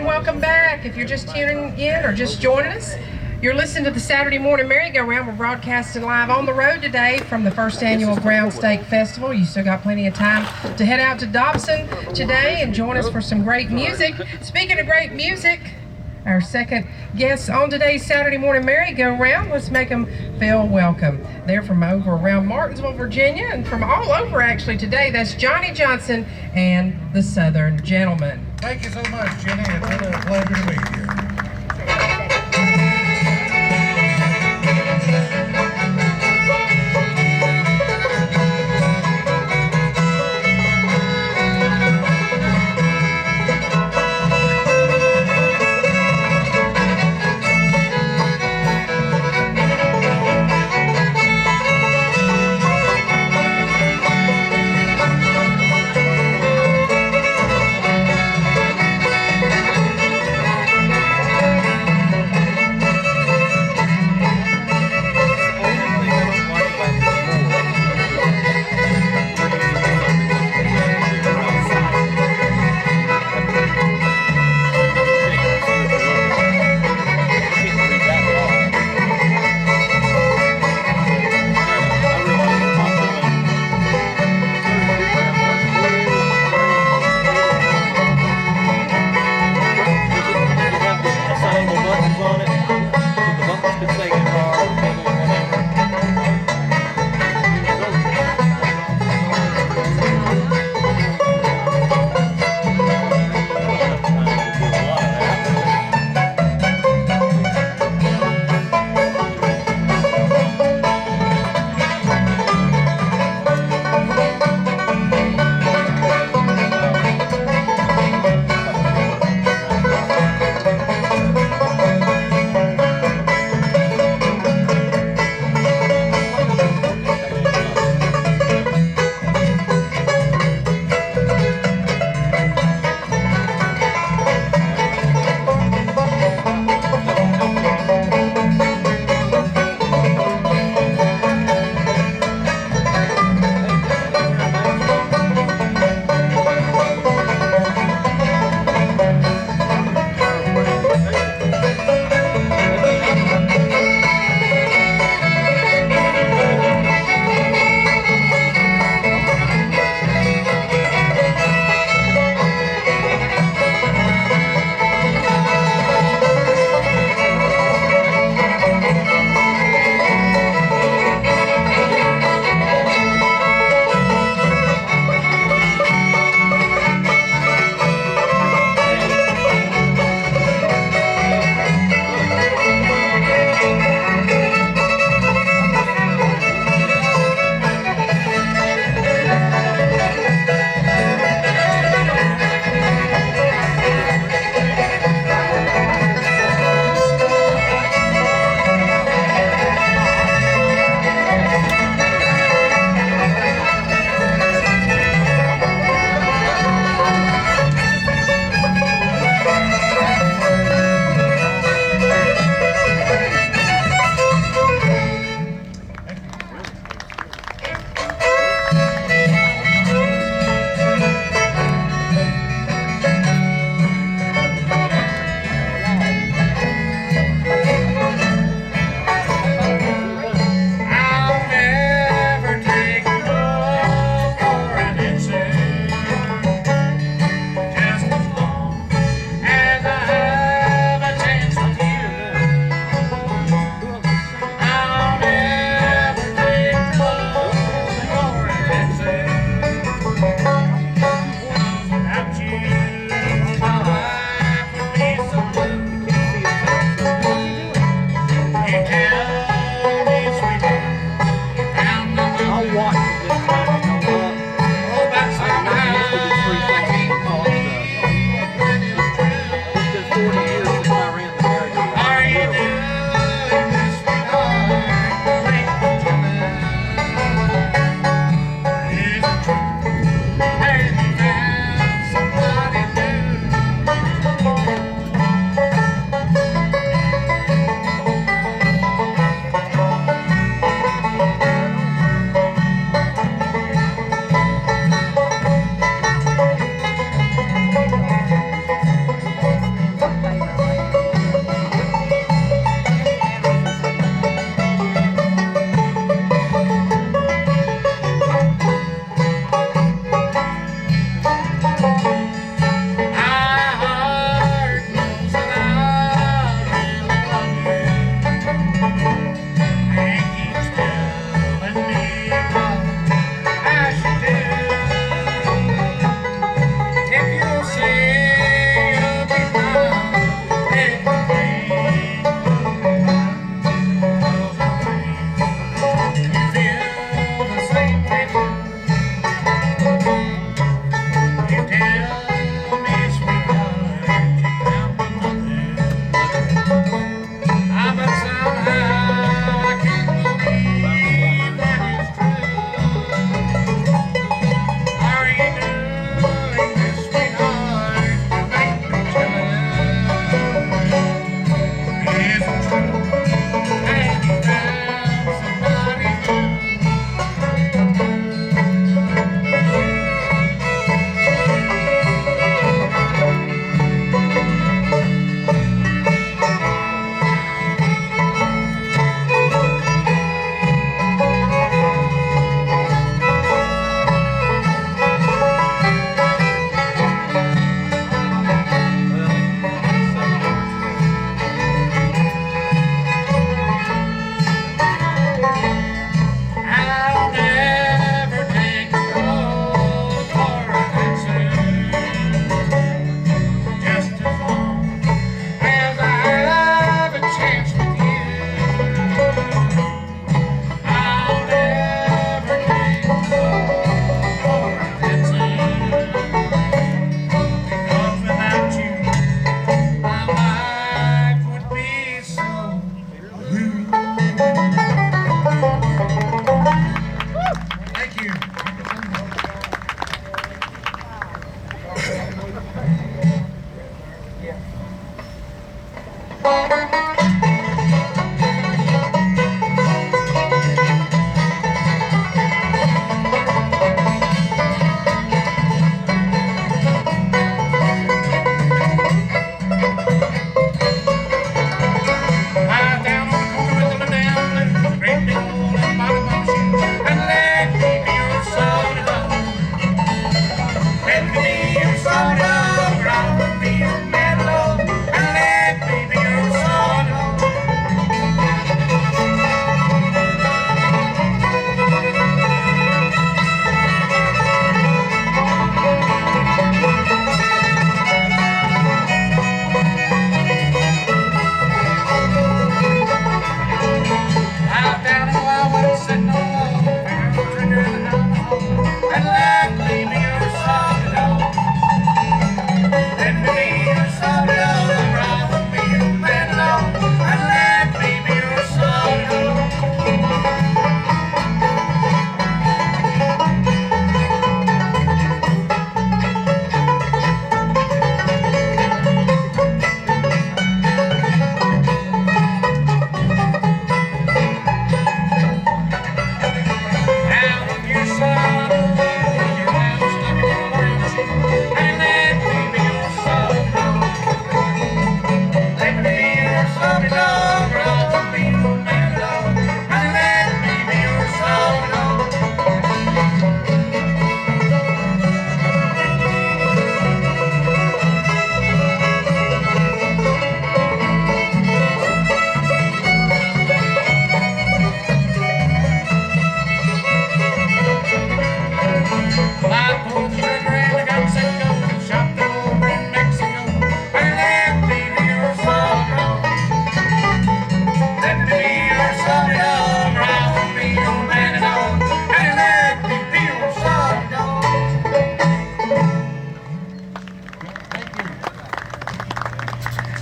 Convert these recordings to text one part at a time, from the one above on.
and welcome back. If you're just tuning in or just joining us, you're listening to the Saturday Morning Merry-Go-Round. We're broadcasting live on the road today from the first annual Ground Stake Festival. You still got plenty of time to head out to Dobson today and join us for some great music. Speaking of great music, our second guest on today's Saturday Morning Merry-Go-Round, let's make them feel welcome. They're from over around Martinsville, Virginia, and from all over actually today. That's Johnny Johnson and the Southern Gentlemen. Thank you so much, Jenny. It's really a pleasure to be here.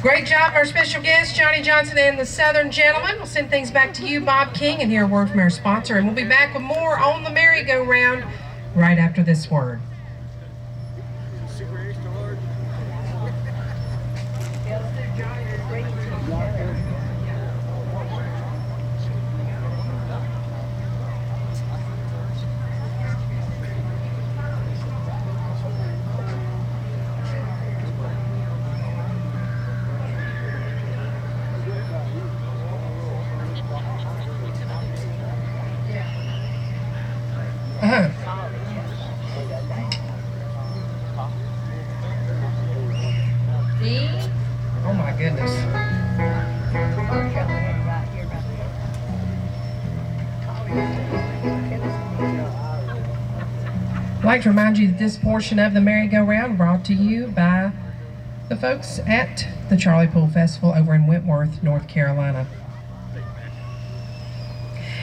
Great job, our special guest, Johnny Johnson and the Southern Gentlemen. We'll send things back to you, Bob King, and hear a word from our sponsor. And we'll be back with more on the merry-go-round right after this word. Oh my goodness. I'd like to remind you that this portion of the merry-go-round brought to you by the folks at the Charlie Pool Festival over in Wentworth, North Carolina.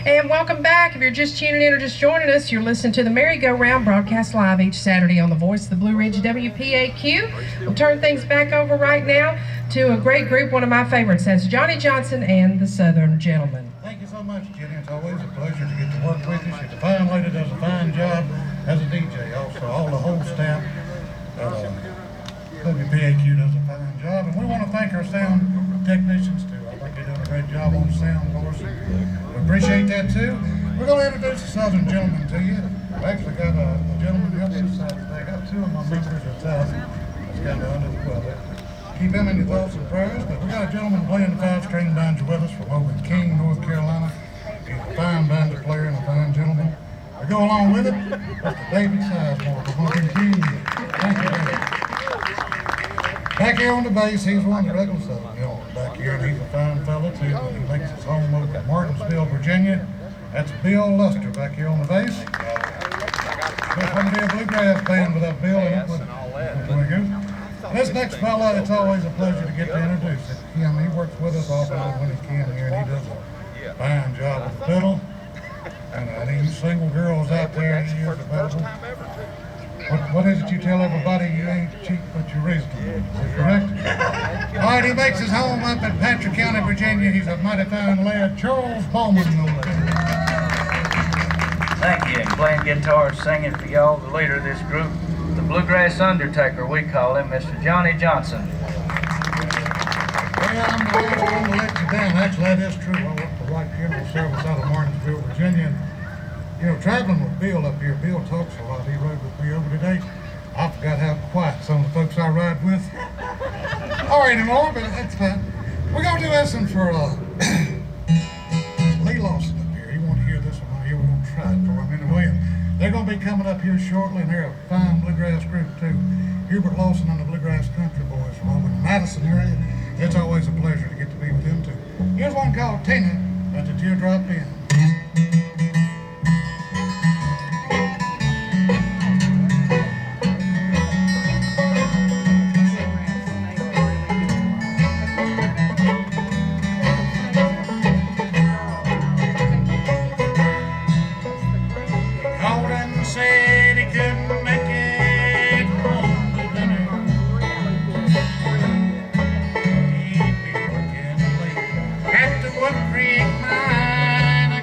And welcome back. If you're just tuning in or just joining us, you're listening to the merry-go-round broadcast live each Saturday on the voice of the Blue Ridge WPAQ. We'll turn things back over right now to a great group, one of my favorites. That's Johnny Johnson and the Southern Gentlemen. Thank you so much, Jenny. It's always a pleasure to get to work with you. She's a fine lady, does a fine job as a DJ. Also, all the whole staff. WPAQ does a fine job. And we want to thank our sound technicians, too. I think they're doing a great job on sound for us. We appreciate that, too. We're going to introduce the Southern Gentlemen to you. I've actually got a gentleman who helps us out today. I got two of my members at Southern. That's kind of under the weather. Keep them in your thoughts and prayers. But we got a gentleman playing the five-string banjo with us from over in King, North Carolina. He's a fine banjo player and a fine gentleman. We go along with it. Mr. David Sizemore from over in King. Thank you, David. Back here on the bass, he's one of the regular Southern Gentlemen back here, and he's a fine fella too. He makes his home over in Martinsville, Virginia. That's Bill Luster back here on the bass. Just want to be a bluegrass band without Bill in it. There we go. This next fella, it's always a pleasure to get to introduce him. He works with us often when he can here, and he does a fine job with the fiddle. And any single girls out there, he is available. What is it you tell everybody? You ain't cheap, but you're reasonable. Is that correct? All right, he makes his home up in Patrick County, Virginia. He's a mighty fine lad, Charles Bowman. Thank you. And playing guitar, singing for y'all, the leader of this group, the Bluegrass Undertaker, we call him, Mr. Johnny Johnson. Well, I'm the last one to let you down. Actually, that is true. I work for White Funeral Service out of Martinsville, Virginia. And, you know, traveling with Bill up here, Bill talks a lot. He rode with me over today. I forgot how quiet some of the folks I ride with are anymore, but that's fine. We're going to do this one for Lee Lawson up here. He wanted to hear this one right here. We're going to try it for him anyway. And they're going to be coming up here shortly, and they're a fine bluegrass group, too. Hubert Lawson and the Bluegrass Country Boys from over in the Madison area. It's always a pleasure to get to be with them, too. Here's one called Tina at the Teardrop Inn. Creek mine.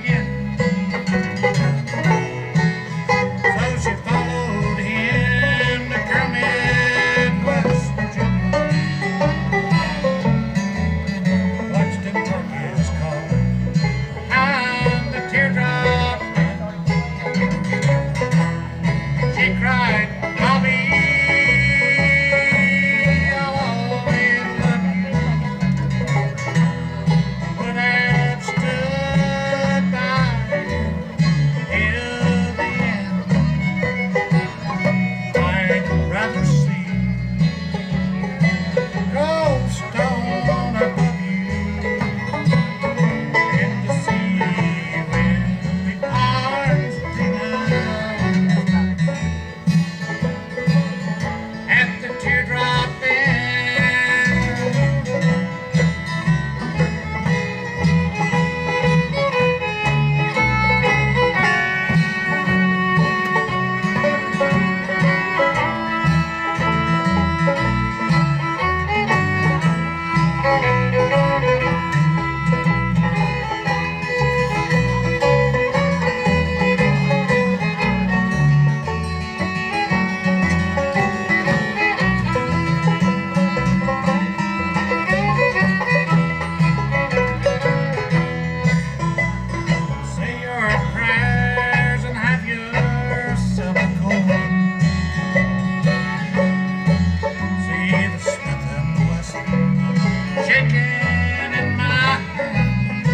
shaking in my hand.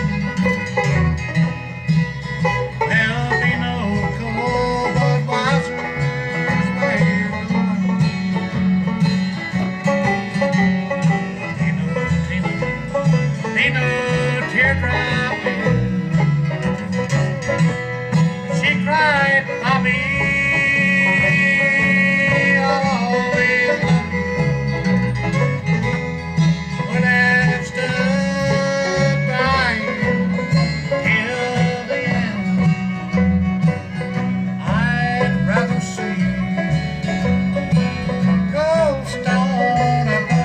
There'll be no cold Budweiser's waiting. Ain't no teardrop in. She cried, Bobby, I'll always love you. When I've stood by you till the end, I'd rather see gold stone at the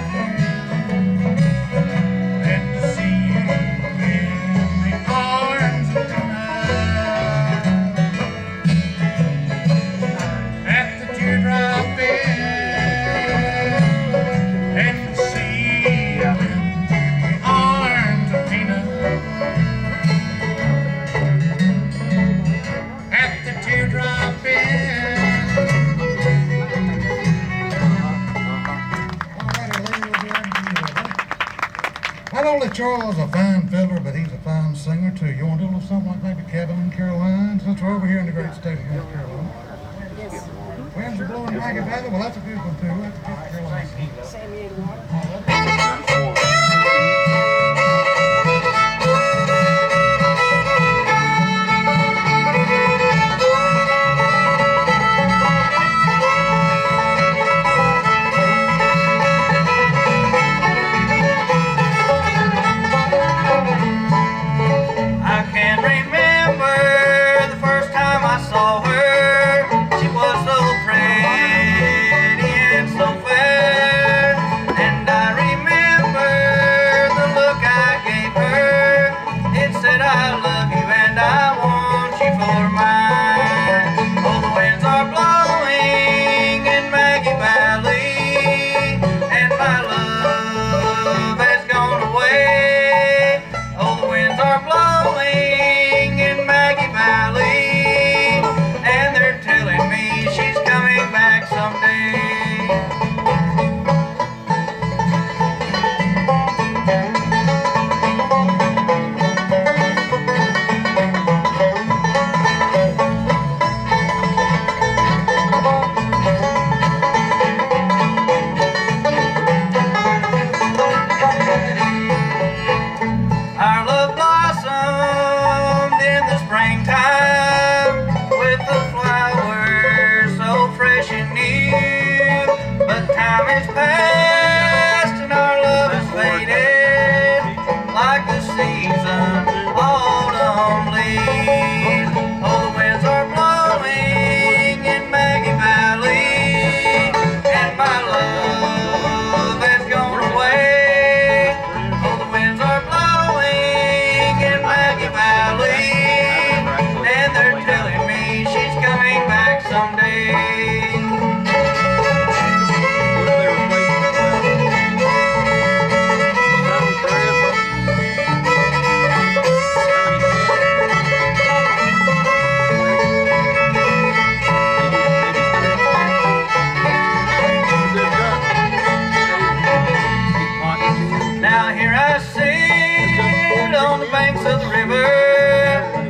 than to see you in the arms of tonight. At the teardrop inn, and to see you in the arms of Tina. At the teardrop inn. Not only Charles a fine fiddler, but he's a fine singer too. You want to do a little something like maybe Kevin and Caroline, since we're over here in the great state of North Carolina? Yes. Winds are blowing ragged weather. Well, that's a good one too. That's a good Caroline. I can remember the first time I saw her. She was so pretty and so fair. And I remember the look I gave her. It said, I love you and I want you for mine. Oh, the winds are blowing in Maggie Valley, and my love has gone away. Oh, the winds are blowing in Maggie Valley, and they're telling me she's coming back someday. Our love blossomed in the springtime with the flowers so fresh and new. But time has passed and our love has faded like the season autumn leaves. Oh, the winds are blowing in Maggie Valley, and my love has gone away. Oh, the winds are blowing in Maggie Valley, and they're telling me she's coming back someday. Now here I sit on the banks of the river.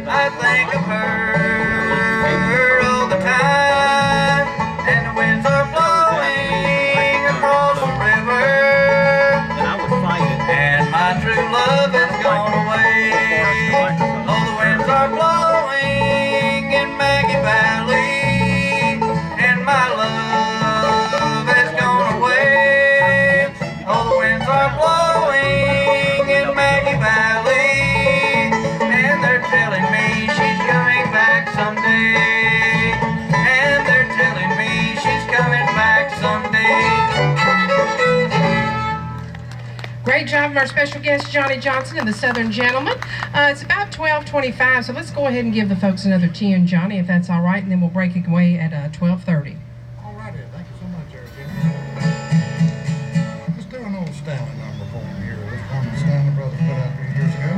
I think of her all the time, and the winds are blowing across the river, and my true love has gone away. Oh, the winds are blowing in Maggie Valley, and my love has gone away. Oh, the winds are blowing in Maggie Valley, and they're telling me she's coming back someday. And they're telling me she's coming back someday. Great job of our special guest, Johnny Johnson and the Southern Gentleman. It's about 12:25, so let's go ahead and give the folks another 10, Johnny, if that's all right, and then we'll break it away at 12:30. All righty, thank you so much, Eric. Let's do an old Stanley number for him here. This one the Stanley brothers put out 3 years ago.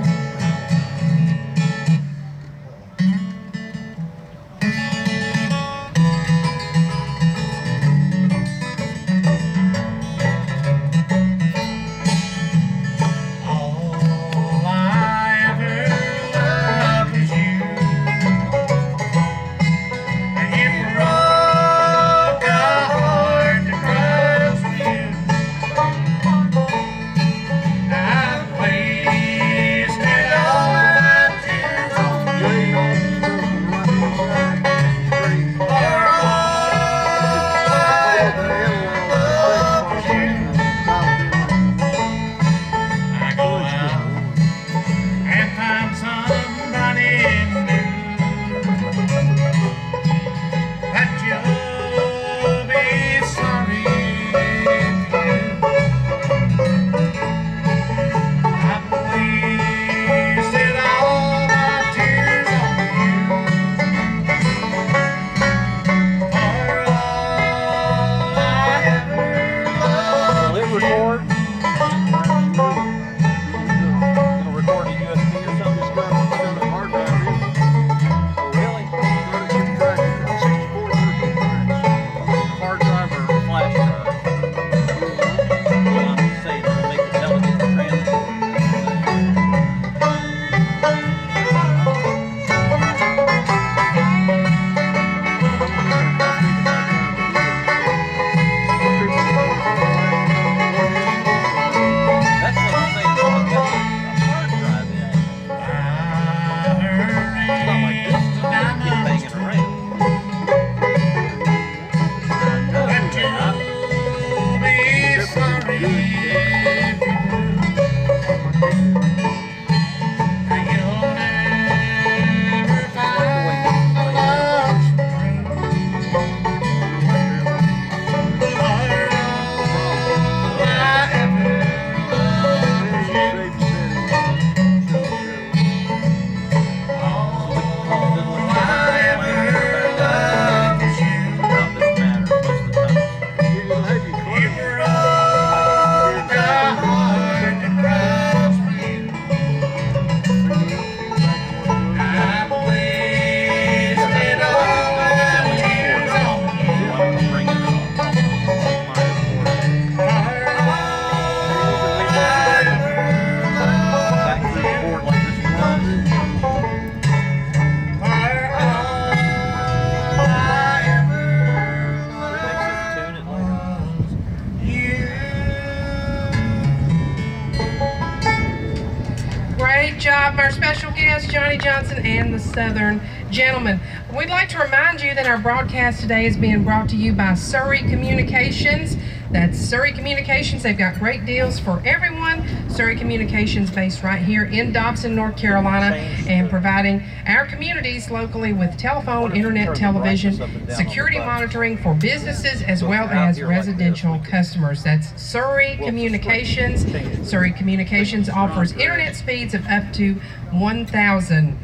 Great job, our special guest, Johnny Johnson and the Southern Gentlemen. We'd like to remind you that our broadcast today is being brought to you by Surrey Communications. That's Surrey Communications. They've got great deals for everyone. Surrey Communications, based right here in Dobson, North Carolina, and providing our communities locally with telephone, internet, television, security monitoring for businesses as well as residential customers. That's Surrey Communications. Surrey Communications offers internet speeds of up to 1,000.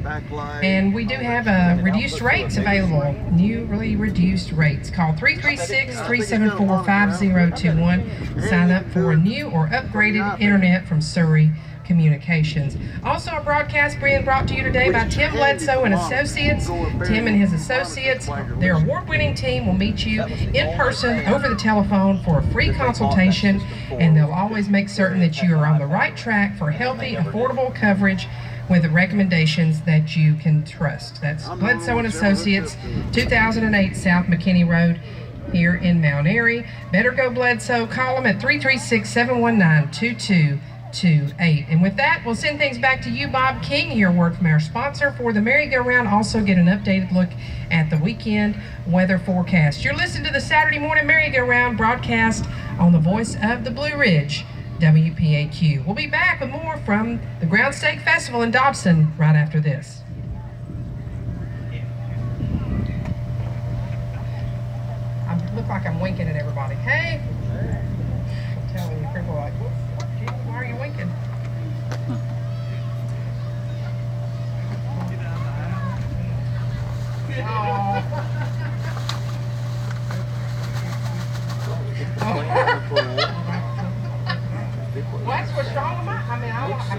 And we do have reduced rates available, newly reduced rates. Call 336-374-5021. Sign up for a new or upgraded internet from Surrey Communications. Also, a broadcast being brought to you today by Tim Bledsoe and Associates. Tim and his associates, their award-winning team, will meet you in person over the telephone for a free consultation, and they'll always make certain that you are on the right track for healthy, affordable coverage with the recommendations that you can trust. That's Bledsoe and Associates, 2008 South McKinney Road here in Mount Airy. Better go Bledsoe. Call them at 336-719-2228. And with that, we'll send things back to you, Bob King. Your word from our sponsor for the merry-go-round. Also get an updated look at the weekend weather forecast. You're listening to the Saturday morning merry-go-round broadcast on the voice of the Blue Ridge, WPAQ. We'll be back with more from the Ground Steak Festival in Dobson right after this. I look like I'm winking at everybody. Hey! I'm telling you, people are like, why are you winking? Well, that's what's wrong with I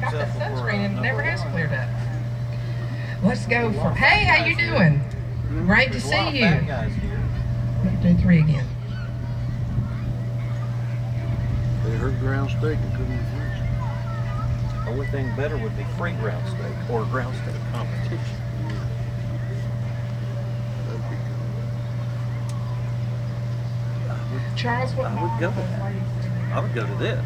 got that sunscreen and it never has cleared up. Let's go for, hey, how you doing? Great to see you. Do 3 again. They heard ground steak and couldn't refuse. The only thing better would be free ground steak or ground steak competition. That'd be good. Charles, what? I would go to that. I would go to this.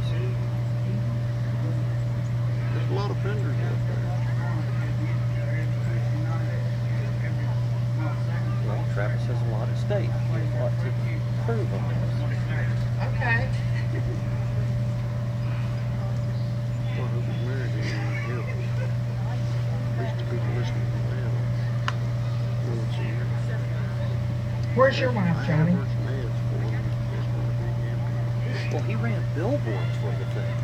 There's a lot of vendors out there. Well, Travis has a lot at stake. There's a lot to prove on this. Okay. Well, who was married in here? At least the people listening to that. Where's your wife, Johnny? Well, he ran billboards for the thing.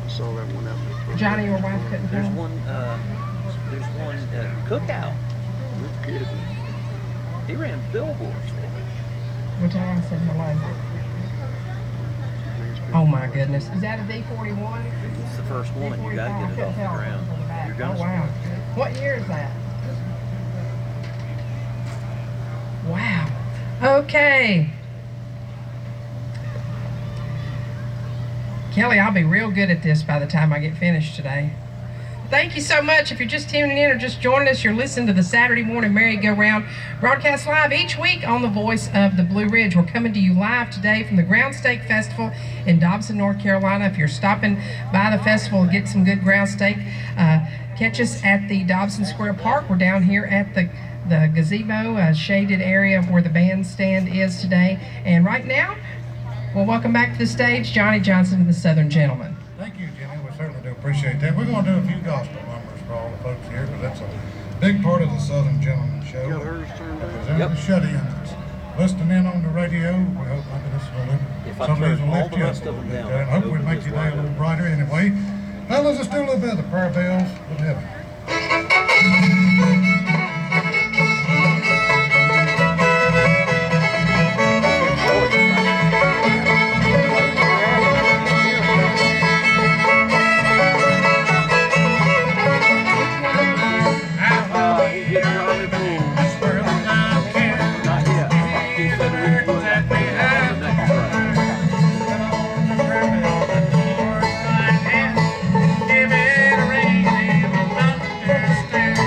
I saw that one out there. Johnny, your wife couldn't There's come? one cookout. You're kidding. He ran billboards for it. We'll tell him I said hello. Oh my goodness. Is that a D41? It's the first one. You got to get it off the ground. You're Oh gonna wow. What year is that? Wow. Okay. Kelly, I'll be real good at this by the time I get finished today. Thank you so much. If you're just tuning in or just joining us, you're listening to the Saturday Morning Merry-Go-Round, broadcast live each week on the voice of the Blue Ridge. We're coming to you live today from the Ground Steak Festival in Dobson, North Carolina. If you're stopping by the festival to get some good ground steak, catch us at the Dobson Square Park. We're down here at the gazebo, shaded area where the bandstand is today. And right now, we'll welcome back to the stage Johnny Johnson and the Southern Gentlemen. Thank you, Jenny. We certainly do appreciate that. We're going to do a few gospel numbers for all the folks here because that's a big part of the Southern Gentleman Show. You got hers turned on? Representing the shut-ins. Listening in on the radio, we hope maybe this will If I some of these turn will all lift the you up rest a of little them bit down, there, and hopefully it'll make just your day a right little up. brighter anyway. Now let's just do a little bit of the prayer bells with heaven. Give it a rain, they will understand.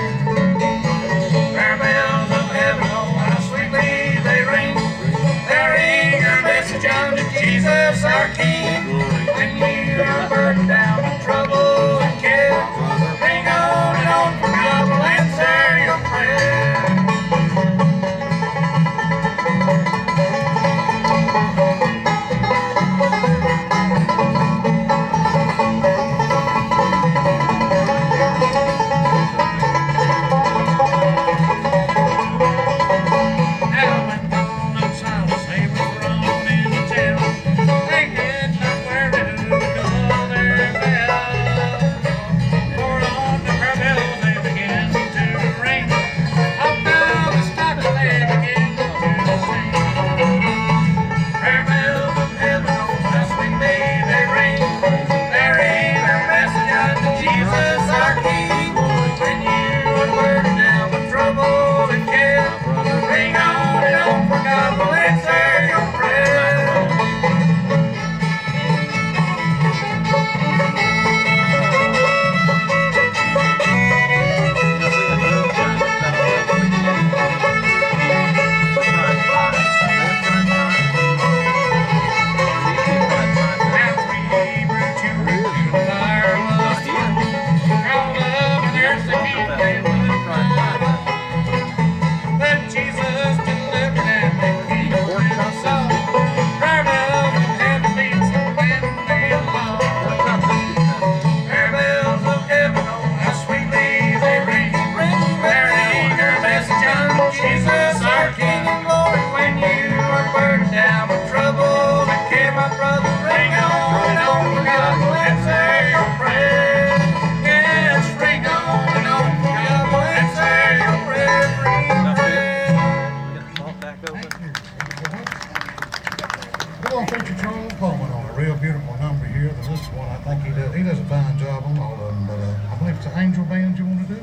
a fine job on all of them, but I believe it's an angel band you want to do.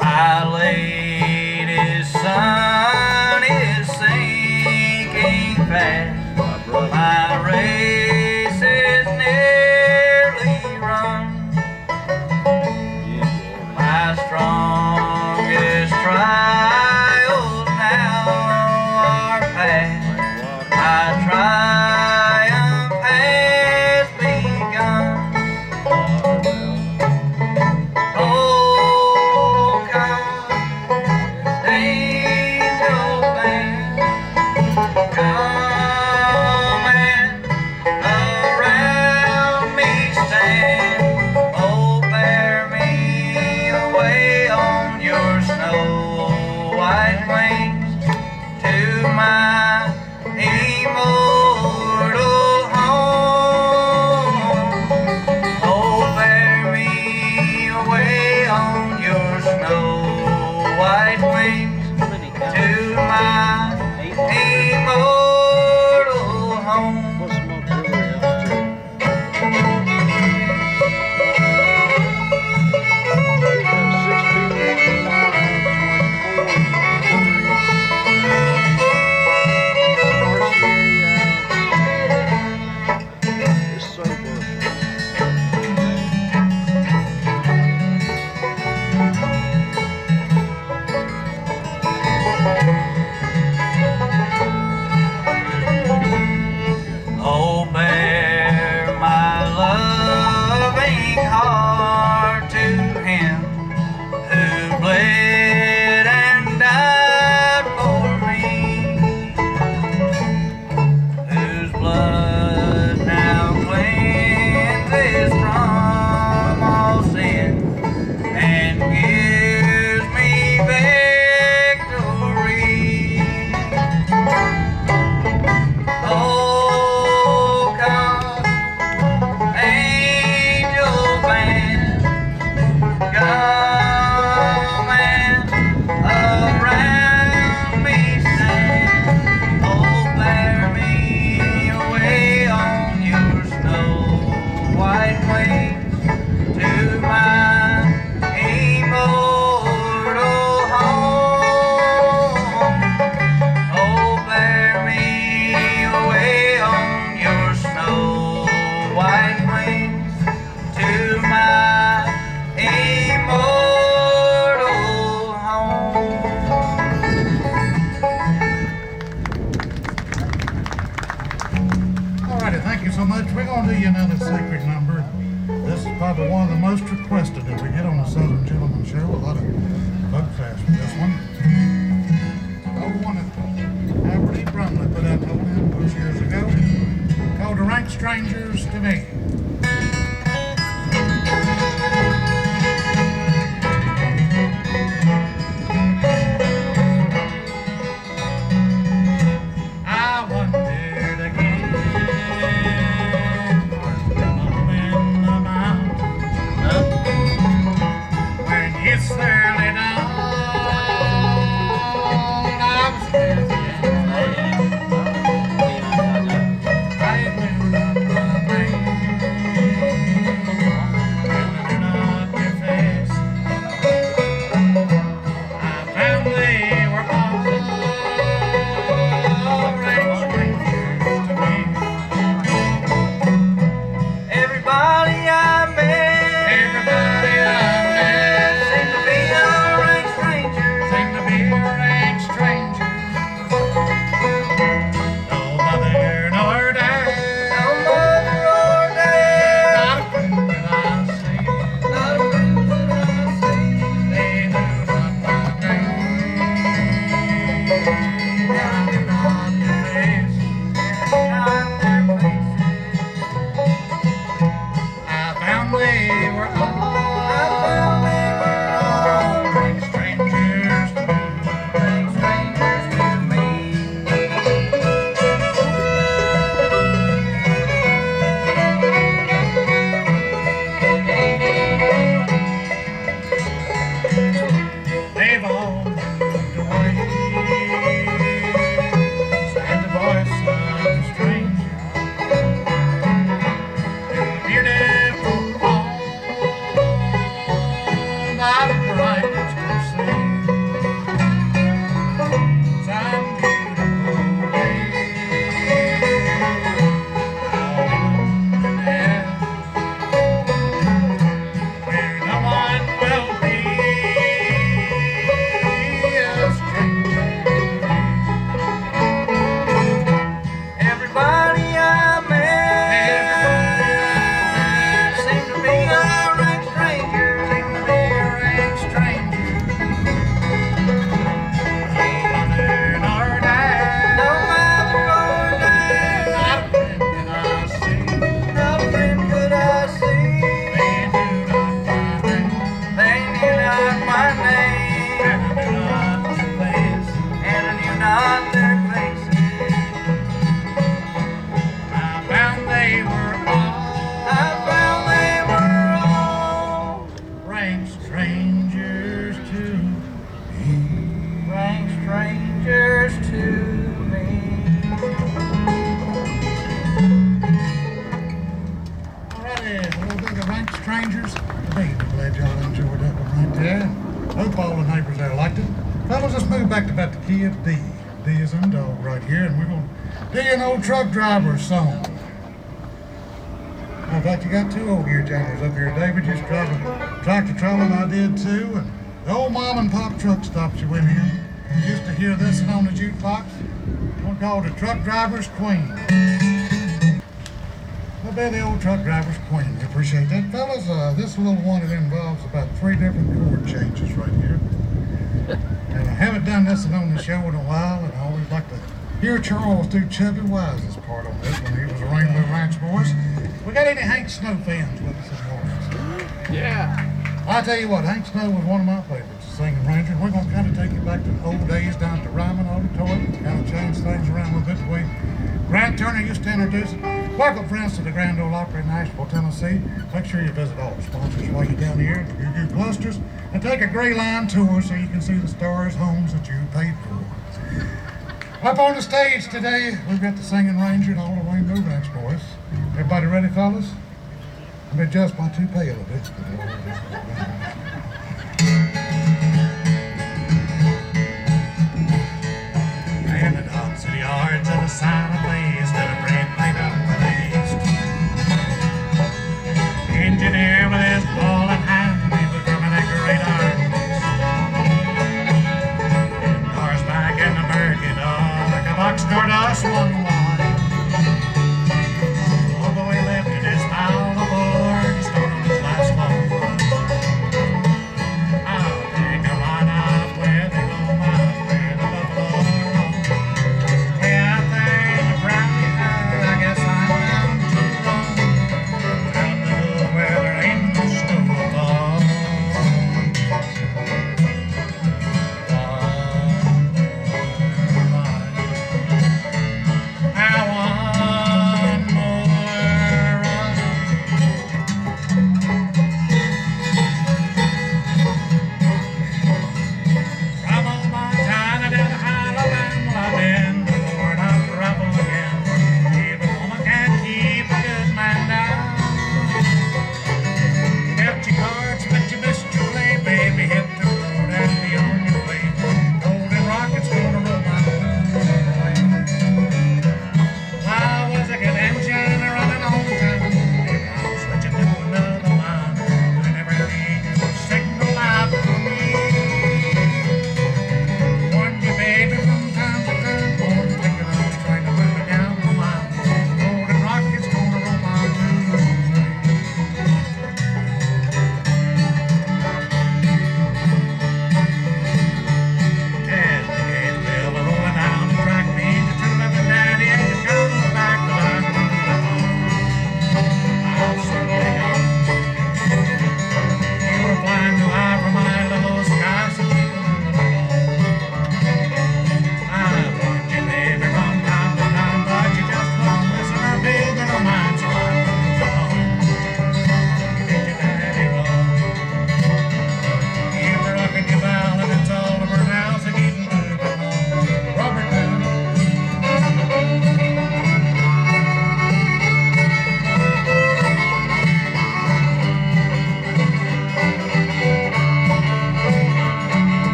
My lady's sun is sinking fast. My race is nearly run. My strongest trials now are past. My triumph has begun. Oh, God, angel band, come and around me stand. Oh, bear me away on your snow white wings to my immortal home. Oh, bear me away on your snow white wings to my immortal home. What's my brother else too? We have 6 people on the line, it's so versatile. Oh, bear my loving heart to him who bled and died for me, whose blood now cleanses from all sin and gives me victory. Oh, God, angel band, come and around me stand. Oh, bear me away on your snow white wings to my immortal home. Oh, bear me away on your snow white wings to my immortal home. Alrighty, thank you so much. We're going to do you another sacred number. This is probably one of the most requested that we get on the Southern Gentleman Show. A lot of folks ask for this one. Oh, one that Albert E. Brumley put out an old hymn bush years ago called "To Rank Strangers to Me." I wandered again up in the mountain when it's early dawn. I was busy and I knew not my name. back to about the key of D. D is in dog right here, and we're going to do you an old truck driver song. In fact, you got two old gear jammers up here. David used to drive a tractor trailer, and I did too. And the old mom and pop truck stops you went in. You used to hear this one on the jukebox. One called the Truck Driver's Queen. I'll be the old truck driver's queen. We appreciate that. Fellas, this little one, it involves about 3 different chord changes right here. And I haven't done this on the show in a while, and I always like to hear Charles do Chubby Wise's part on this when he was a Rainbow Ranch Boys. We got any Hank Snow fans with us this morning? Yeah. I tell you what, Hank Snow was one of my favorites, singing ranger. We're going to kind of take you back to the old days down to Ryman Auditorium, kind of change things around a little bit the way Grant Turner used to introduce it. Welcome, friends, to the Grand Ole Opry in Nashville, Tennessee. Make sure you visit all the sponsors while you're down here at the Goo Goo Clusters and take a Gray Line tour so you can see the stars' homes that you paid for. Up on the stage today, we've got the Singing Ranger and all the Rainbow Ranch Boys. Everybody ready, fellas? Let me adjust my toupee a little bit. And the docks and yards of the sign of place that a brand paint up released. Engineer with his ball in hand, he was drumming a great iron. And horseback in the American dog, like a boxcar dust one wide. All the way lifted his foul aboard, he started on his last long run. I'll take a ride out where they go miles, where the buffalo run. Way out there in the brownie night, I guess I'm bound to roam. Out the hood where there ain't no snow along.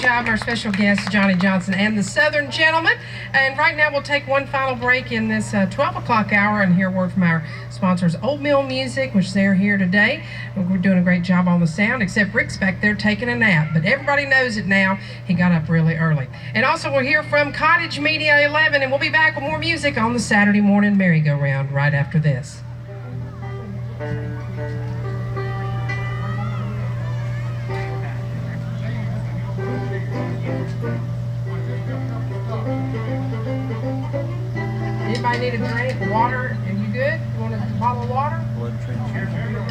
job, our special guest, Johnny Johnson and the Southern Gentleman. And right now we'll take one final break in this 12 o'clock hour and hear a word from our sponsors, Old Mill Music, which they're here today. We're doing a great job on the sound, except Rick's back there taking a nap. But everybody knows it now. He got up really early. And also we'll hear from Cottage Media 11, and we'll be back with more music on the Saturday morning merry-go-round right after this. Anybody need a drink? Water? Are you good? You want a bottle of water? Blood transfusion.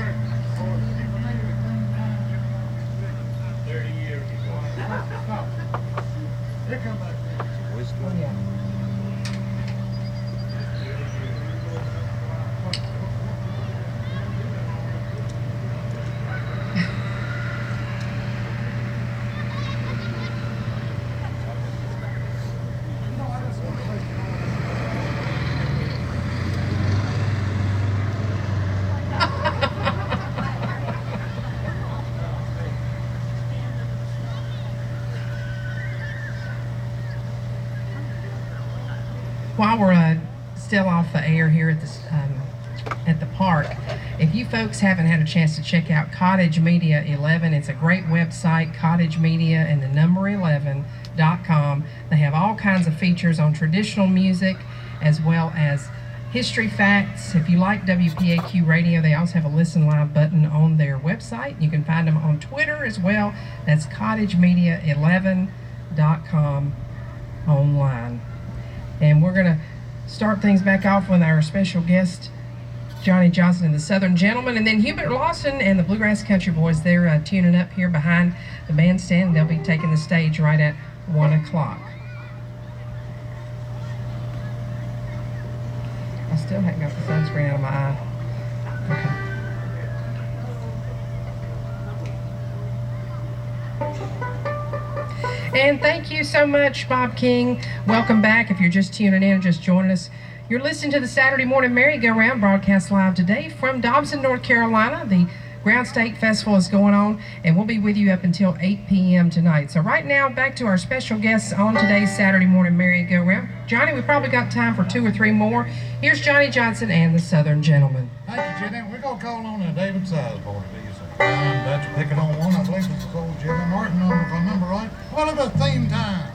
30 years ago. Here come back. Whiskey. Oh, yeah. While we're still off the air here at the park, if you folks haven't had a chance to check out Cottage Media 11, it's a great website, Cottage Media and the number 11.com. They have all kinds of features on traditional music as well as history facts. If you like WPAQ radio, they also have a listen live button on their website. You can find them on Twitter as well. That's cottagemedia11.com online. And we're going to start things back off with our special guest, Johnny Johnson and the Southern Gentleman, and then Hubert Lawson and the Bluegrass Country Boys. They're tuning up here behind the bandstand. They'll be taking the stage right at 1 o'clock. I still haven't got the sunscreen out of my eye. And thank you so much, Bob King. Welcome back. If you're just tuning in, just joining us, you're listening to the Saturday Morning Merry-Go-Round, broadcast live today from Dobson, North Carolina. The Ground State Festival is going on, and we'll be with you up until 8 p.m. tonight. So right now, back to our special guests on today's Saturday Morning Merry-Go-Round. Johnny, we probably got time for 2 or 3 more. Here's Johnny Johnson and the Southern Gentleman. Thank you, Jenny. We're going to call on David Sizemore to do some Dutch picking on one. I believe it's the old Jimmy Martin number, if I remember right. Well, it's a theme time.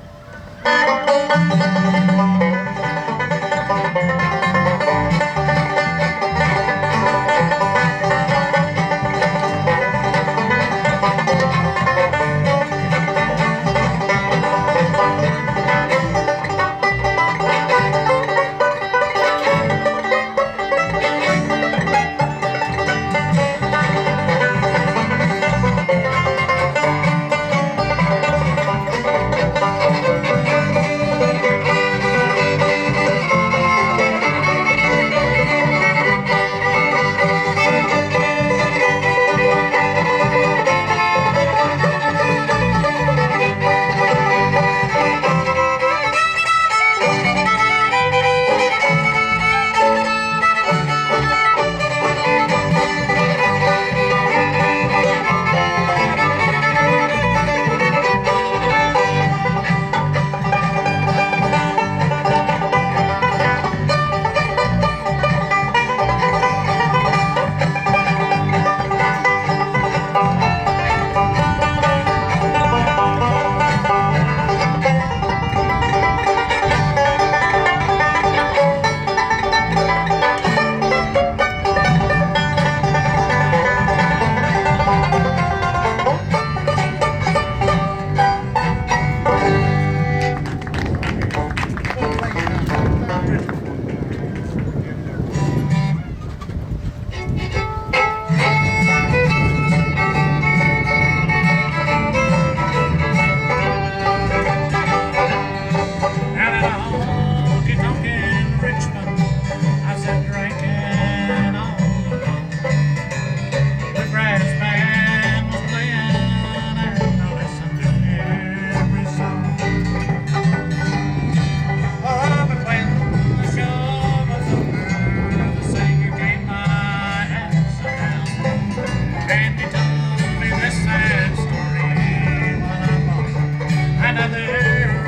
another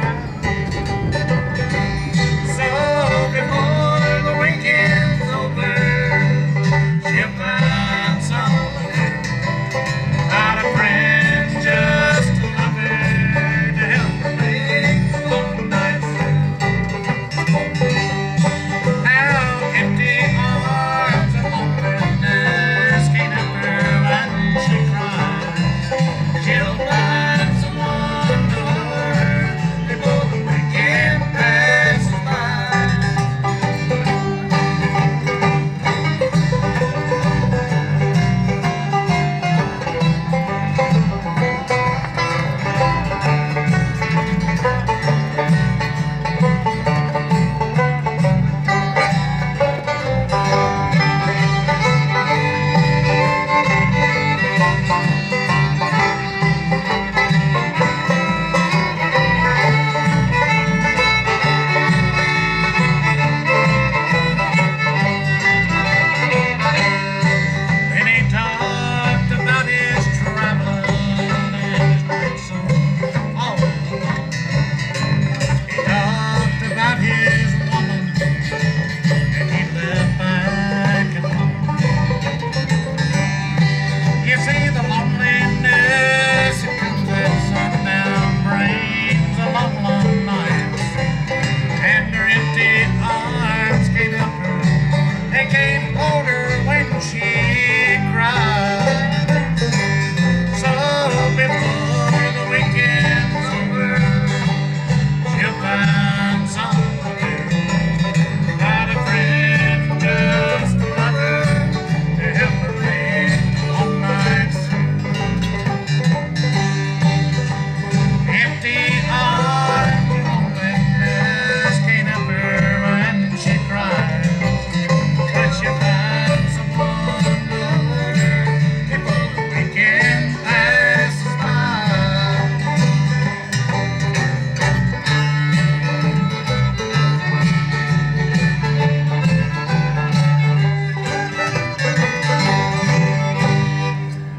round. So before the weekend's over, she'll find someone, not a friend, just a lover to help her make the long nights through. How empty arms and loneliness can't help her when she cries. She'll find someone to love her before the weekend passes by. And he talked about his traveling and his great soul. Oh, he talked about his woman and he left back at home. You see, the loneliness that comes at sundown brings a long, long night, and her empty arms can't help her. They can't hold her when she cries. So before the weekend's over, she'll find someone, not a friend, just a lover to help her make the long nights through. Empty arms, loneliness can't help her when she cries. But she'll find someone to love her before the weekend passes by.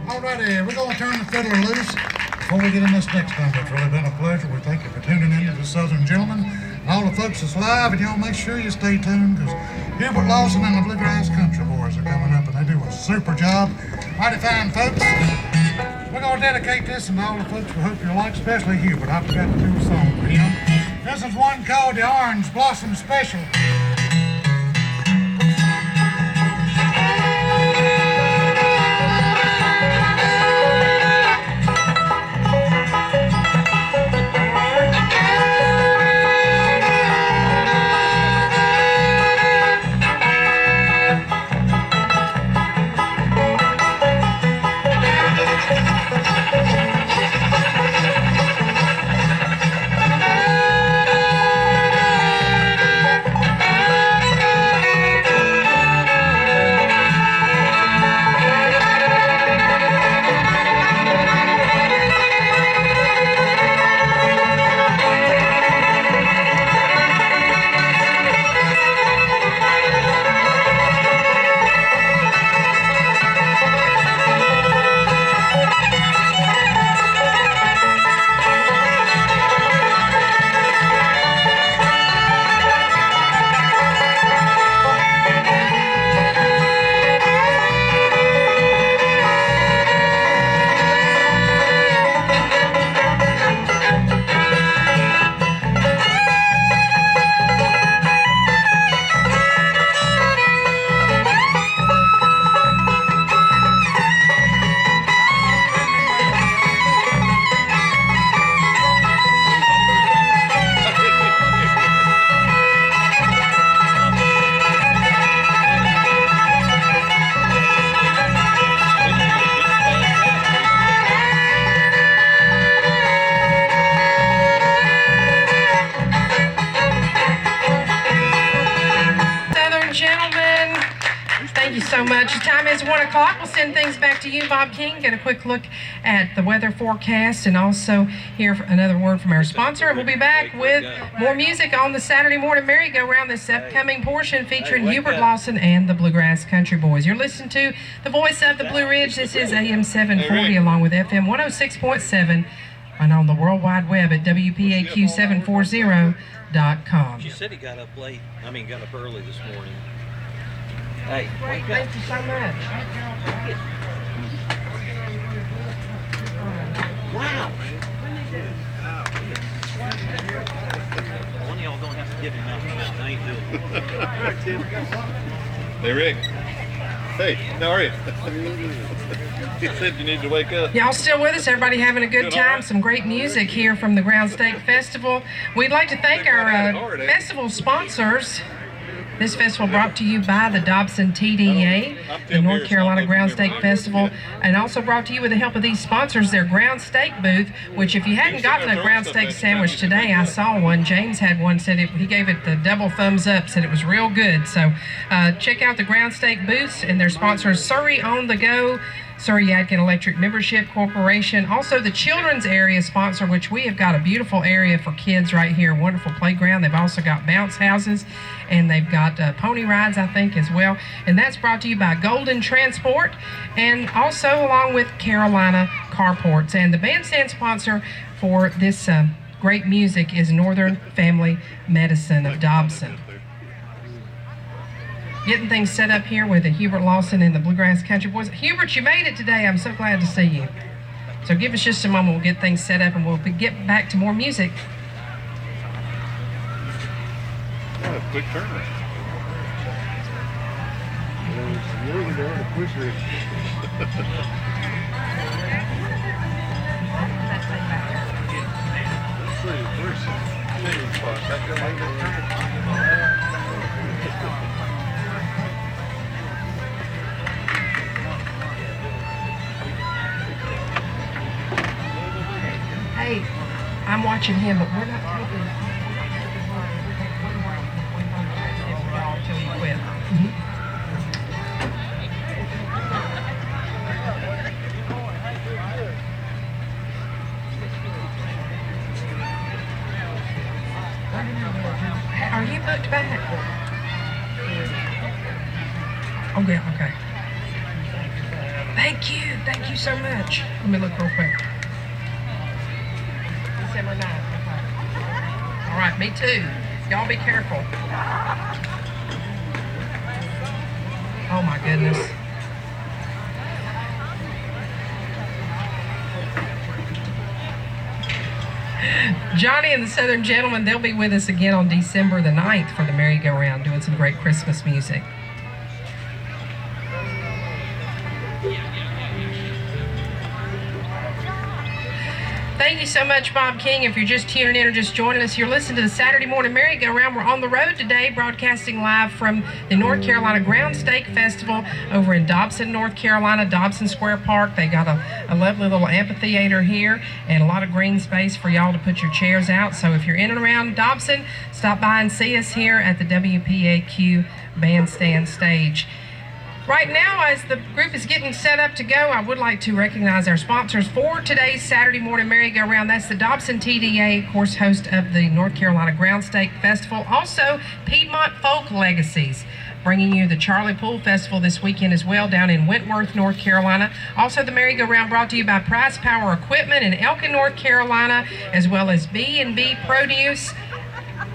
Alrighty, we're going to turn the fiddler loose before we get in this next number. It's really been a pleasure. We thank you for tuning in to the Southern Gentleman. And all the folks that's live, and y'all make sure you stay tuned, because Hubert Lawson and the Bluegrass Country Boys are coming up, and they do a super job. Mighty fine folks. We're going to dedicate this to all the folks we hope you like, especially Hubert. I forgot to do a song for him. This is one called the Orange Blossom Special. so much. The time is 1 o'clock. We'll send things back to you, Bob King. Get a quick look at the weather forecast and also hear another word from our sponsor. And we'll be back with more music on the Saturday morning merry-go-round this upcoming portion featuring Hubert Lawson and the Bluegrass Country Boys. You're listening to the voice of the Blue Ridge. This is AM 740 along with FM 106.7. and on the World Wide Web at WPAQ740.com. She said he got up late. Got up early this morning. Hey, Great, wake up. thank you so much. Wow. One of y'all don't have to give him nothing. I ain't doing it. Hey, Rick. Hey, how are you? He said you need to wake up. Y'all still with us? Everybody having a good Doing all time? right. Some great music here from the Ground Steak Festival. We'd like to thank our festival sponsors. This festival brought to you by the Dobson TDA, the North Carolina Ground Steak Festival, and also brought to you with the help of these sponsors, their Ground Steak booth, which if you hadn't gotten a ground steak sandwich today, I saw one. James had one, said he gave it the double thumbs up, said it was real good. So check out the Ground Steak booths and their sponsors, Surrey On The Go, Surrey Yadkin Electric Membership Corporation, also the children's area sponsor, which we have got a beautiful area for kids right here, wonderful playground. They've also got bounce houses, and they've got pony rides, I think, as well. And that's brought to you by Golden Transport, and also along with Carolina Carports. And the bandstand sponsor for this great music is Northern Family Medicine of Dobson. Getting things set up here with Hubert Lawson and the Bluegrass Country Boys. Hubert, you made it today. I'm so glad to see you. So give us just a moment. We'll get things set up and we'll get back to more music. What a quick turnaround. Hey, I'm watching him, but we're not taking until you quit. Are you booked back? Oh yeah, okay. Thank you so much. Let me look real quick. December 9th. Okay. All right, me too. Y'all be careful. Oh my goodness. Johnny and the Southern Gentlemen, they'll be with us again on December the 9th for the merry-go-round, doing some great Christmas music. Thank you so much, Bob King. If you're just tuning in or just joining us, you're listening to the Saturday Morning Merry-Go-Round. We're on the road today, broadcasting live from the North Carolina Ground Steak Festival over in Dobson, North Carolina, Dobson Square Park. They got a lovely little amphitheater here and a lot of green space for y'all to put your chairs out. So if you're in and around Dobson, stop by and see us here at the WPAQ bandstand stage. Right now, as the group is getting set up to go, I would like to recognize our sponsors for today's Saturday Morning Merry-Go-Round. That's the Dobson TDA, of course, host of the North Carolina Ground Steak Festival. Also, Piedmont Folk Legacies, bringing you the Charlie Pool Festival this weekend as well down in Wentworth, North Carolina. Also, the Merry-Go-Round brought to you by Price Power Equipment in Elkin, North Carolina, as well as B&B Produce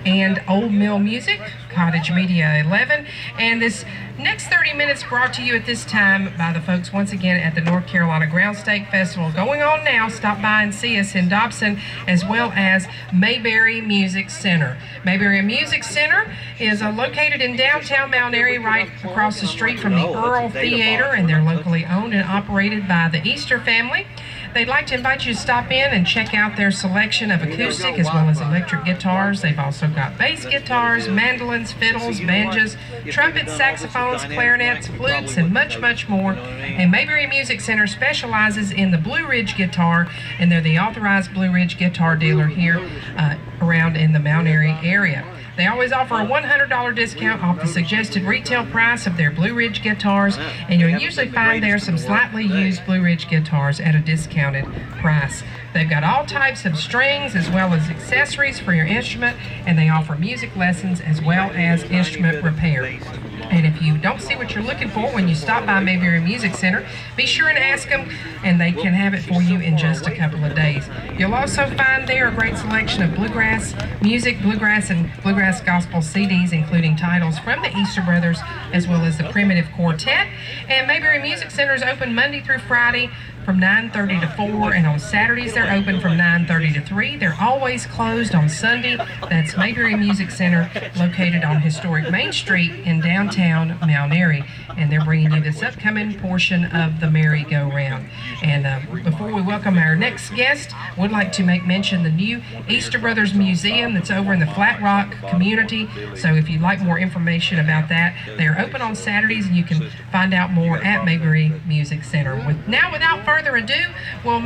and Old Mill Music, Cottage Media 11. And this next 30 minutes brought to you at this time by the folks once again at the North Carolina Ground Steak Festival. Going on now, stop by and see us in Dobson, as well as Mayberry Music Center. Mayberry Music Center is located in downtown Mount Airy, right across the street from the Earl Theater, and they're locally owned and operated by the Easter family. They'd like to invite you to stop in and check out their selection of acoustic as well as electric guitars. They've also got bass guitars, mandolins, fiddles, banjos, trumpets, saxophones, clarinets, flutes, and much, much more. And Mayberry Music Center specializes in the Blue Ridge guitar, and they're the authorized Blue Ridge guitar dealer here around in the Mount Airy area. They always offer a $100 discount off the suggested retail price of their Blue Ridge guitars, and you'll usually find there some slightly used Blue Ridge guitars at a discount discounted price. They've got all types of strings as well as accessories for your instrument, and they offer music lessons as well as instrument repair. And if you don't see what you're looking for when you stop by Mayberry Music Center, be sure and ask them, and they can have it for you in just a couple of days. You'll also find there a great selection of bluegrass music, bluegrass and bluegrass gospel CDs, including titles from the Easter Brothers as well as the Primitive Quartet. And Mayberry Music Center is open Monday through Friday from 9:30 to 4, and on Saturdays they're open from 9:30 to 3. They're always closed on Sunday. That's Mayberry Music Center, located on historic Main Street in downtown Mount Airy, and they're bringing you this upcoming portion of the merry-go-round. And before we welcome our next guest, I would like to make mention the new Easter Brothers Museum that's over in the Flat Rock community. So if you'd like more information about that, they're open on Saturdays, and you can find out more at Mayberry Music Center. Without further ado, we'll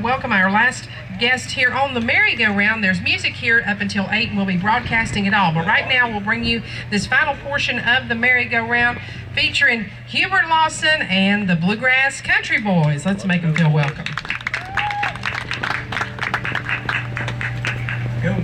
welcome our last guest here on the merry-go-round. There's music here up until 8, and we'll be broadcasting it all. But right now, we'll bring you this final portion of the merry-go-round featuring Hubert Lawson and the Bluegrass Country Boys. Let's make them feel welcome. Go.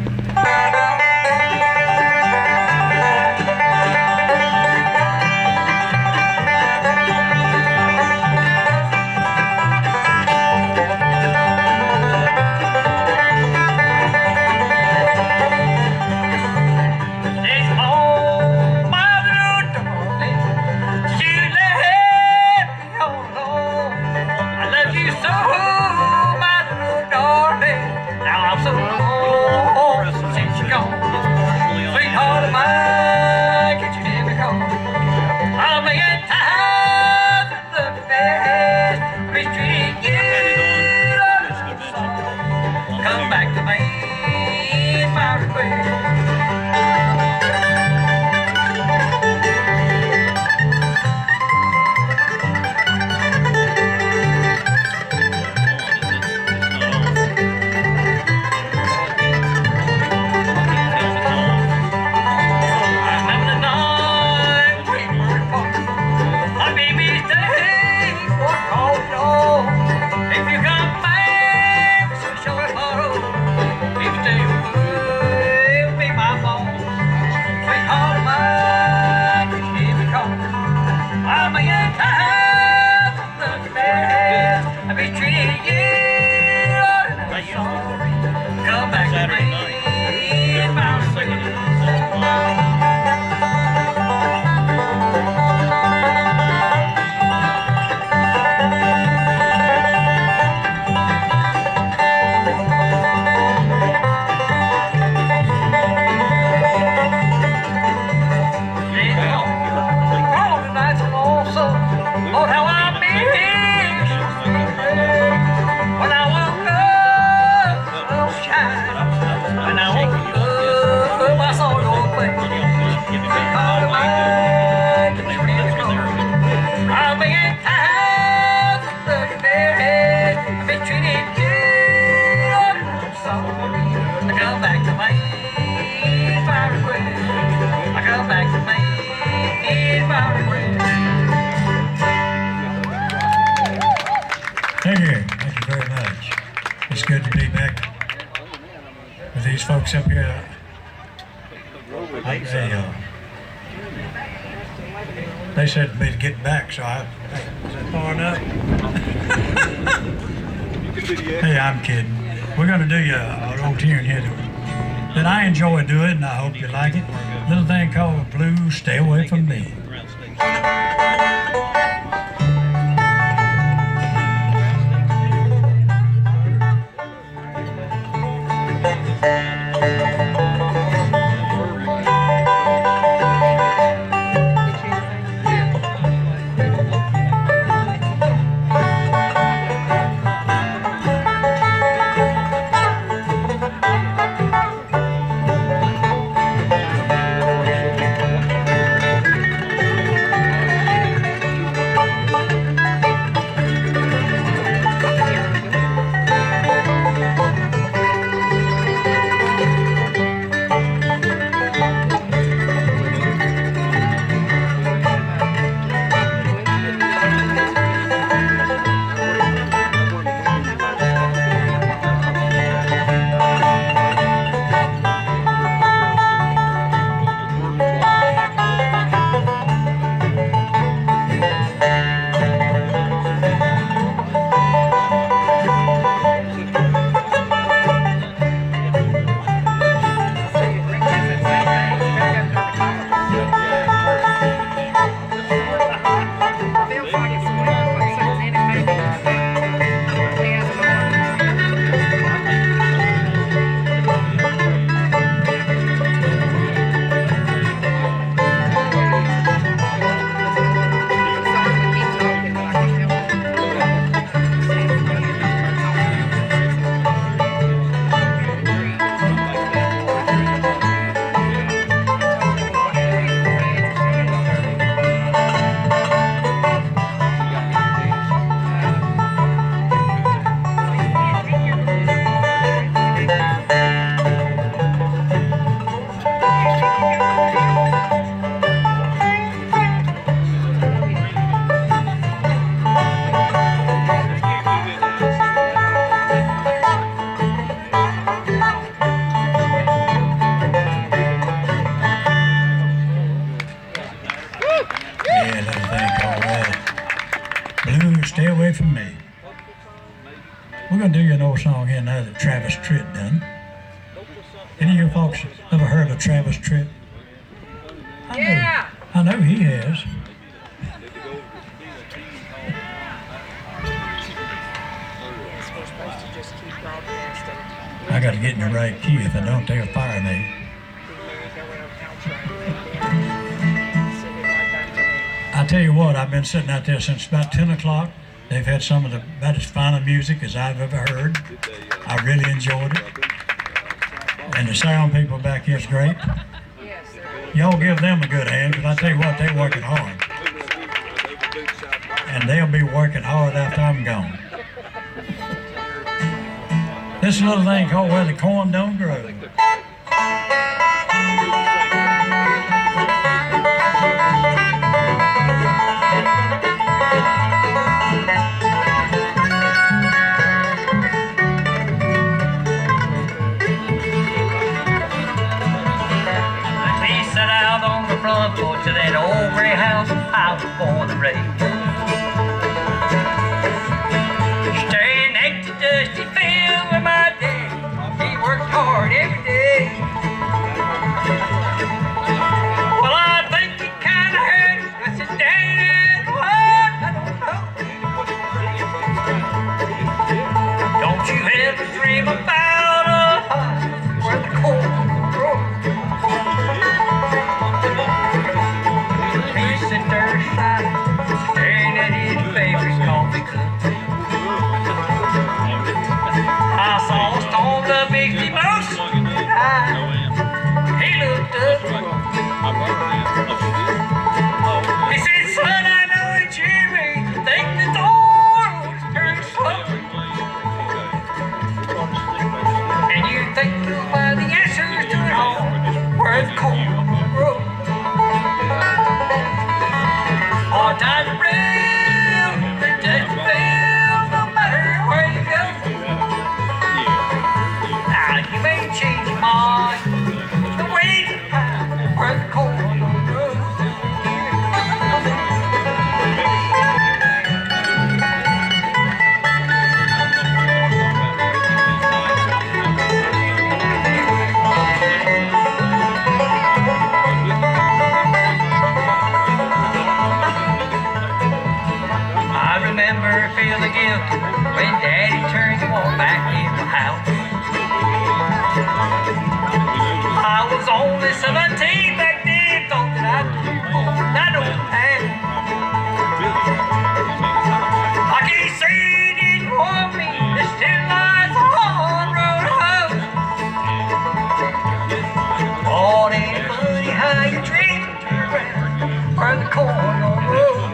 Folks up here, they said to me to get back, so I is that far enough? Hey, I'm kidding. We're going to do you a old tune here that I enjoy doing, and I hope you like it. A little thing called Blues, Stay Away From Me. away from me. We're gonna do you an old song here now that Travis Tritt done. Any of you folks ever heard of Travis Tritt? Yeah. I know he has. We're supposed to just keep broadcasting. I gotta get in the right key. If I don't, they'll fire me. I tell you what, I've been sitting out there since about 10 o'clock. They've had some of the about as fine of music as I've ever heard. I really enjoyed it. And the sound people back here is great. Y'all give them a good hand, because I tell you what, they're working hard. And they'll be working hard after I'm gone. This little thing called Where the Corn Don't Grow. To that old gray house I was born and raised. Staring at the dusty field with my dad. He worked hard every day. Well, I think it kind of hurt with his daddy and what? I don't know. Don't you ever dream about a house where the corn grows? Staring at his favorite coffee cup. I saw a storm the big emotion. He looked up. He said, son, I know it's Jimmy. Think the door was turned slow. And you think you'll find the answers to it all where the corn grows. Hard times are real, they just fail no matter where you go. Now you may change your mind, the way to find where the corn don't grow. Feeling guilty when Daddy turned to walk back in the house. I was only 17 back then, thought that I'd do more than I don't have. I can't say he didn't want me, there still lies a hard road home. Oh, it ain't funny how you dream to around where the corn don't grow.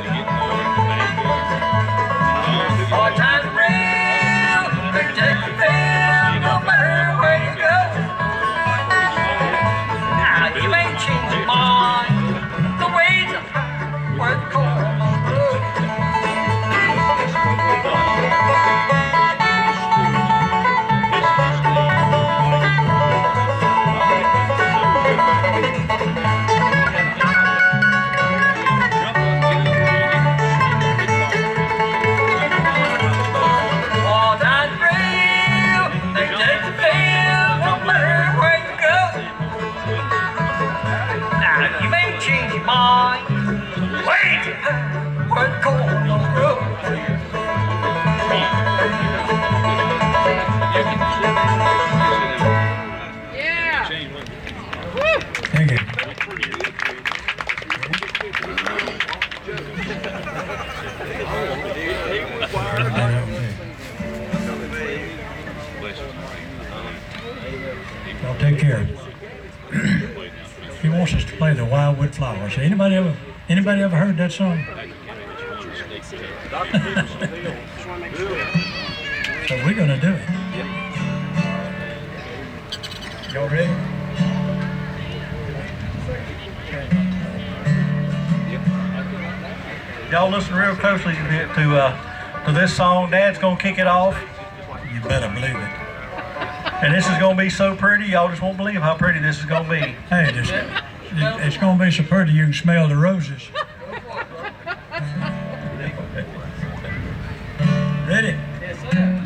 Hard times are real, they take you down no matter where you go. Now you may change your mind, the ways of where the corn don't grow. Thank you. Y'all take care. He wants us to play the Wildwood Flowers. Anybody ever heard that song? So we're gonna do it. Y'all ready? Y'all listen real closely to this song. Dad's gonna kick it off. You better believe it. And this is gonna be so pretty, y'all just won't believe how pretty this is gonna be. Hey, it's gonna be so pretty you can smell the roses. Ready? Yes, sir.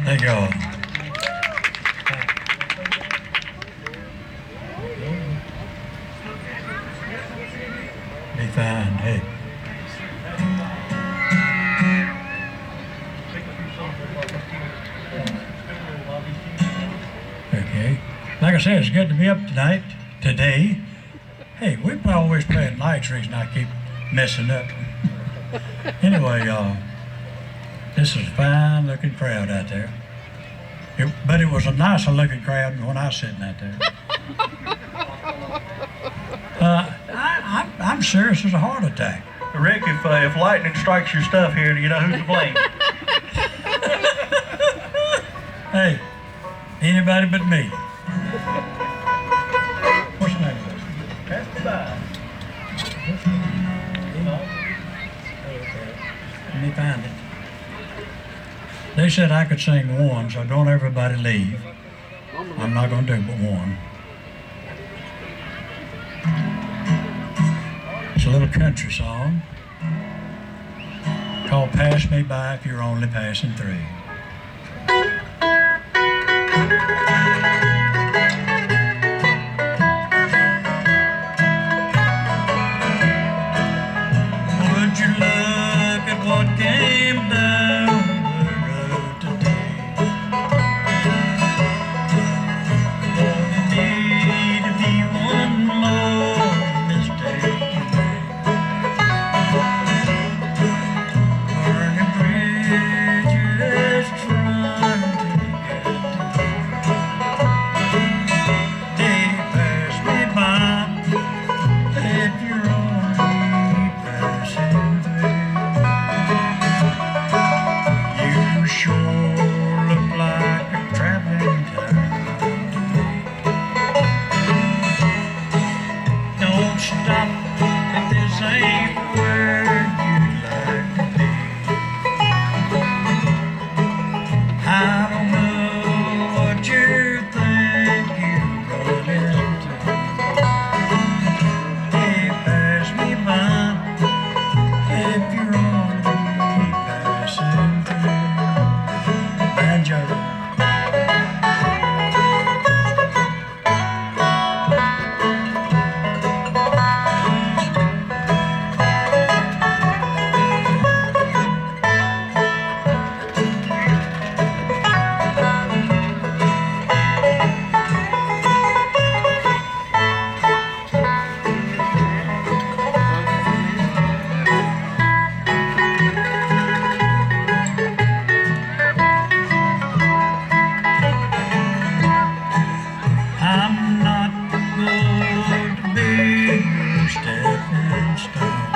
Thank you all. Be fine. Hey. Okay. Like I said, it's good to be up tonight, today. Hey, we always play at nights, reason I keep messing up. Anyway, this is a fine looking crowd out there. But it was a nicer looking crowd than when I was sitting out there. I'm serious as a heart attack. Rick, if lightning strikes your stuff here, do you know who to blame? Hey, anybody but me. What's the name of it? That's the vibe. Let me find it. They said I could sing one, so don't everybody leave. I'm not going to do but one. It's a little country song called Pass Me By If You're Only Passing Through. Would you look at what came down the road today? Won't need to be one more mistake you make. Burning bridges trying to get to you. They pass me by if you're only passing through. You sure look like a traveling time to me. Don't stop if this ain't where you'd like to be. I don't know what you think you're running into. They pass me by if you're only passing through. Banjo. I'm not going to be your stepping stone.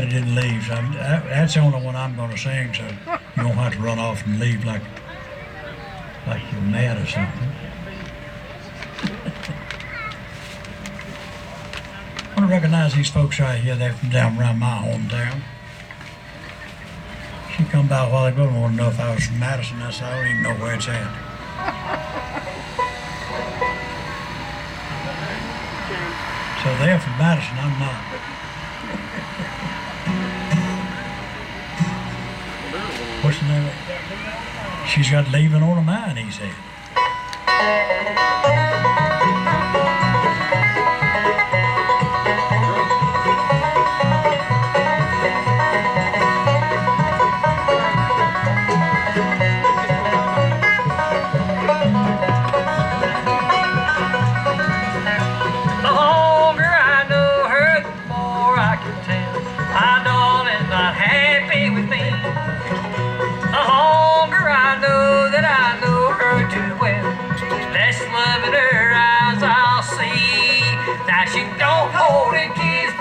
didn't leave. So that's the only one I'm going to sing, so you won't have to run off and leave like you're mad or something. I want to recognize these folks right here. They're from down around my hometown. She come by a while ago and wanted to know if I was from Madison. I said, I don't even know where it's at. So they're from Madison, I'm not. What's the name of it? She's got leaving on her mind, he said.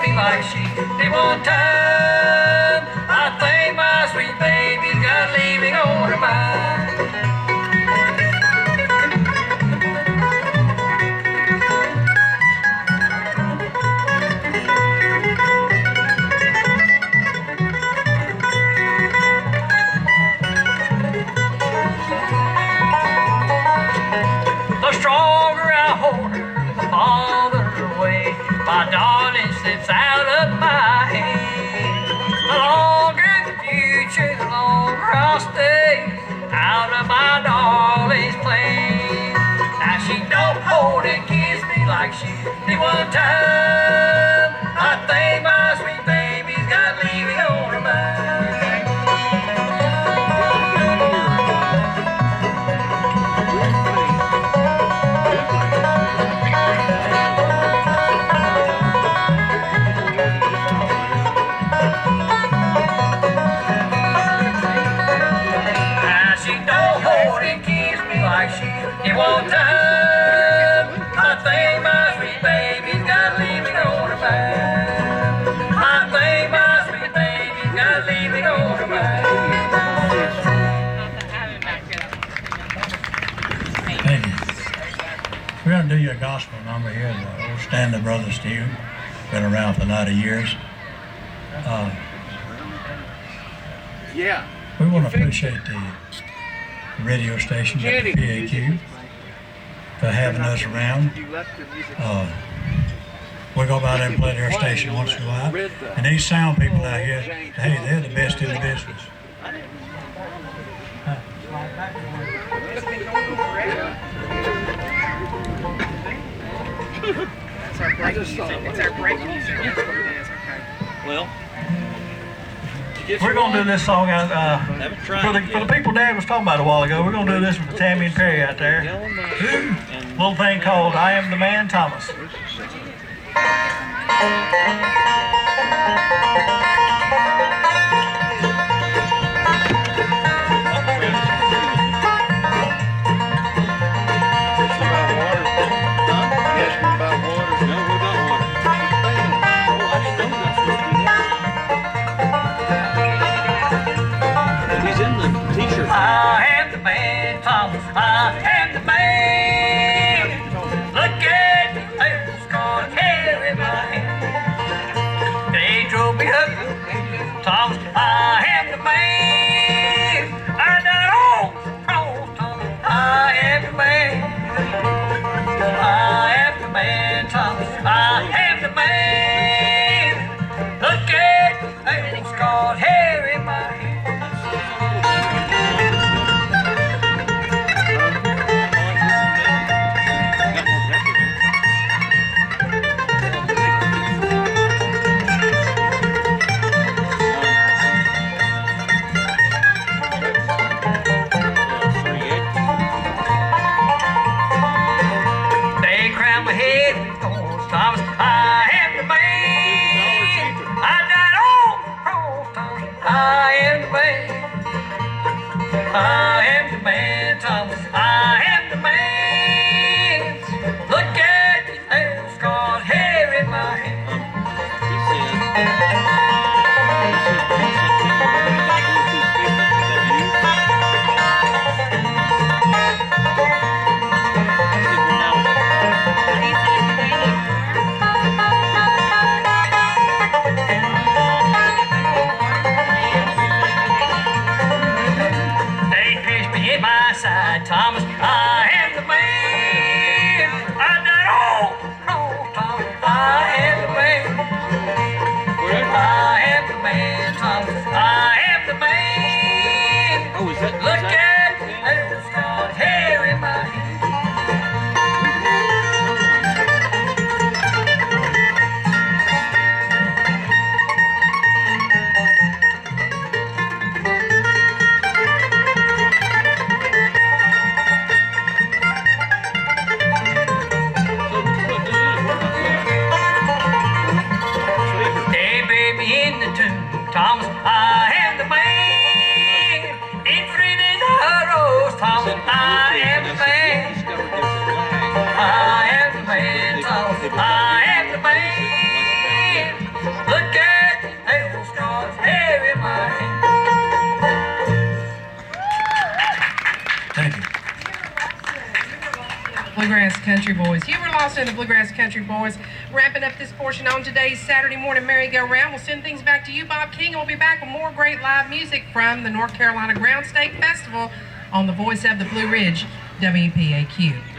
Like she did one time. I think my sweet baby's got leaving on her mind. The stronger I hold her, the farther away my darling slips out of my hand. The longer the future, the longer I'll stay out of my darling's plane. Now she don't hold and kiss me like she did one time. I think my sweet baby's got leaving on her mind. It won't time. I think my sweet baby's got leaving on her mind. I think my sweet baby's got leaving on her mind. Thank you. We're going to do your gospel number here, the old Stanley Brothers tune. Been around for a lot of years. Yeah. We want to appreciate the radio station, WPAQ, for having us around. We go by there and play their station once in a while. And these sound people out here, hey, they're the best in the business. It's our break music. That's what it is. Okay. Well, We're going to do this song out, for the people Dad was talking about a while ago. We're going to do this with Tammy and Perry out there. Little thing called I Am the Man, Thomas. I am the man, Thomas. I am the man. Look at me, there's got hair in my hand. They drove me up, Thomas. I am the man. I done all wrong, Thomas. I am the man. I am the man, Thomas. I am the man. Look at me, there's got hair in my hand. Thomas, I am the man. I done all wrong, Thomas. I am the man. I am the man, Thomas. I am the man. Look at me, there's got hair in my hand. Bluegrass Country Boys. You were lost in the Bluegrass Country Boys. Wrapping up this portion on today's Saturday morning merry-go-round. We'll send things back to you, Bob King, and we'll be back with more great live music from the North Carolina Ground Stake Festival on the voice of the Blue Ridge, WPAQ.